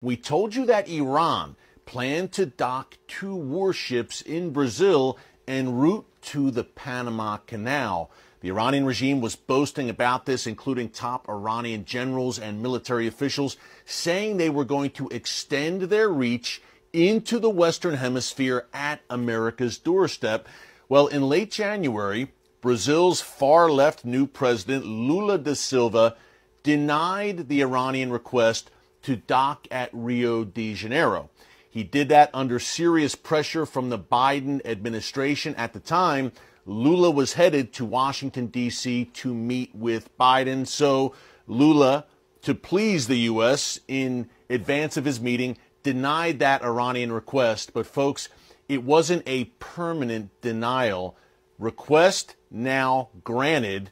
We told you that Iran planned to dock 2 warships in Brazil en route to the Panama Canal. The Iranian regime was boasting about this, including top Iranian generals and military officials, saying they were going to extend their reach into the Western Hemisphere at America's doorstep. Well, in late January, Brazil's far-left new president, Lula da Silva, denied the Iranian request to dock at Rio de Janeiro. He did that under serious pressure from the Biden administration. At the time, Lula was headed to Washington, D.C. to meet with Biden. So Lula, to please the U.S. in advance of his meeting, denied that Iranian request. But folks, it wasn't a permanent denial. Request now granted.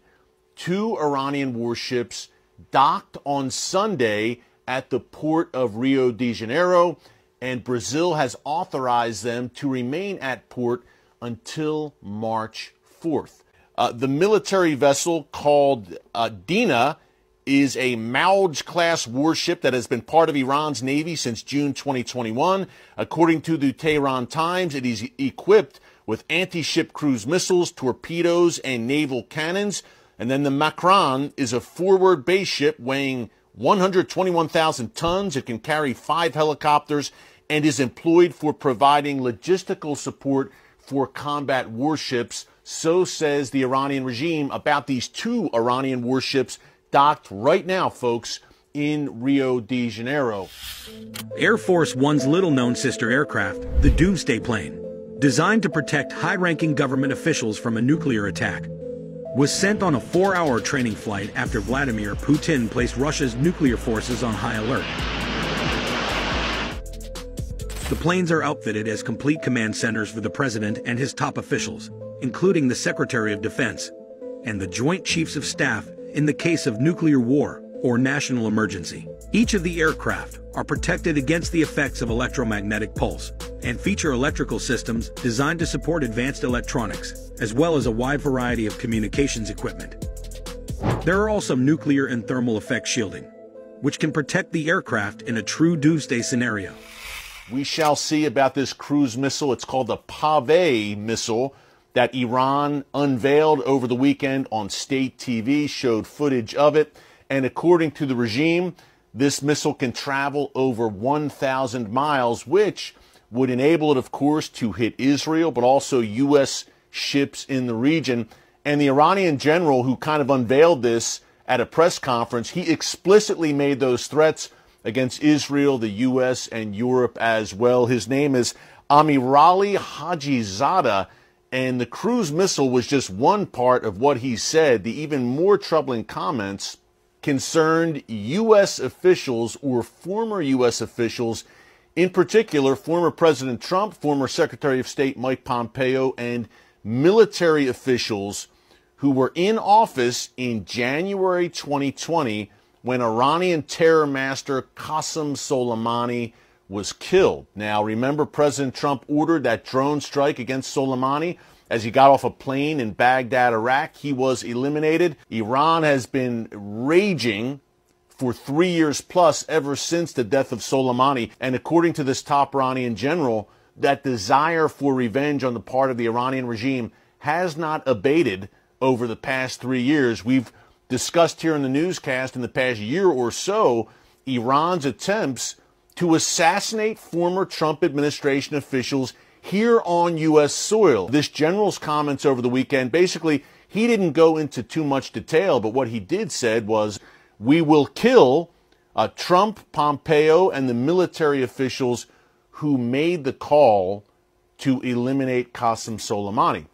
2 Iranian warships docked on Sunday at the port of Rio de Janeiro, and Brazil has authorized them to remain at port until March 4th. The military vessel called Dina is a Mauj-class warship that has been part of Iran's Navy since June 2021. According to the Tehran Times, it is equipped with anti-ship cruise missiles, torpedoes, and naval cannons. And then the Makran is a forward base ship weighing 121,000 tons. It can carry 5 helicopters and is employed for providing logistical support for combat warships. So says the Iranian regime about these 2 Iranian warships docked right now, folks, in Rio de Janeiro. Air Force One's little-known sister aircraft, the Doomsday plane, designed to protect high-ranking government officials from a nuclear attack, was sent on a 4-hour training flight after Vladimir Putin placed Russia's nuclear forces on high alert. The planes are outfitted as complete command centers for the president and his top officials, including the Secretary of Defense and the Joint Chiefs of Staff in the case of nuclear war or national emergency. Each of the aircraft are protected against the effects of electromagnetic pulse and feature electrical systems designed to support advanced electronics, as well as a wide variety of communications equipment. There are also nuclear and thermal effect shielding, which can protect the aircraft in a true doomsday scenario. We shall see about this cruise missile. It's called the Pave missile that Iran unveiled over the weekend on state TV, showed footage of it. And according to the regime, this missile can travel over 1,000 miles, which would enable it, of course, to hit Israel, but also U.S. ships in the region. And the Iranian general who kind of unveiled this at a press conference, he explicitly made those threats against Israel, the U.S., and Europe as well. His name is Amirali Hajizadeh, and the cruise missile was just one part of what he said. The even more troubling comments concerned U.S. officials or former U.S. officials, in particular former President Trump, former Secretary of State Mike Pompeo, and military officials who were in office in January 2020 when Iranian terror master Qasem Soleimani was killed. Now, remember, President Trump ordered that drone strike against Soleimani as he got off a plane in Baghdad, Iraq. He was eliminated. Iran has been raging for 3 years plus ever since the death of Soleimani. And according to this top Iranian general, that desire for revenge on the part of the Iranian regime has not abated over the past 3 years. We've discussed here in the newscast in the past year or so Iran's attempts to assassinate former Trump administration officials here on U.S. soil. This general's comments over the weekend, basically, he didn't go into too much detail, but what he did said was, we will kill Trump, Pompeo, and the military officials who made the call to eliminate Qasem Soleimani.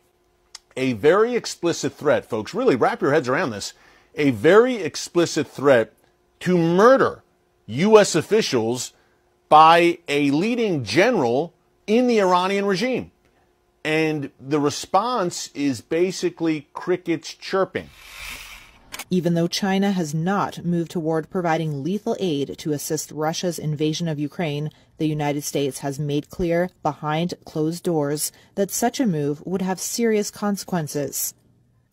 A very explicit threat, folks. Really, wrap your heads around this. A very explicit threat to murder U.S. officials by a leading general in the Iranian regime. And the response is basically crickets chirping. Even though China has not moved toward providing lethal aid to assist Russia's invasion of Ukraine, the United States has made clear behind closed doors that such a move would have serious consequences.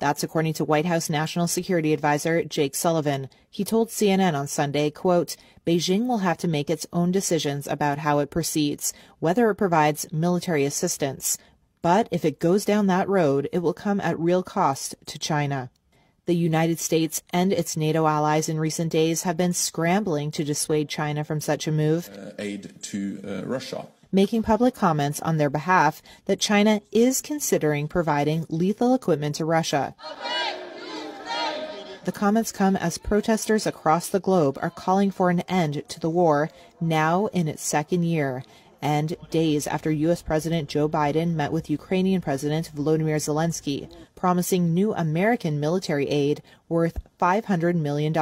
That's according to White House National Security Advisor Jake Sullivan. He told CNN on Sunday, quote, Beijing will have to make its own decisions about how it proceeds, whether it provides military assistance. But if it goes down that road, it will come at real cost to China. The United States and its NATO allies in recent days have been scrambling to dissuade China from such a move, aid to Russia, making public comments on their behalf that China is considering providing lethal equipment to Russia. The comments come as protesters across the globe are calling for an end to the war, now in its second year, and days after U.S. President Joe Biden met with Ukrainian President Volodymyr Zelensky, promising new American military aid worth $500 million.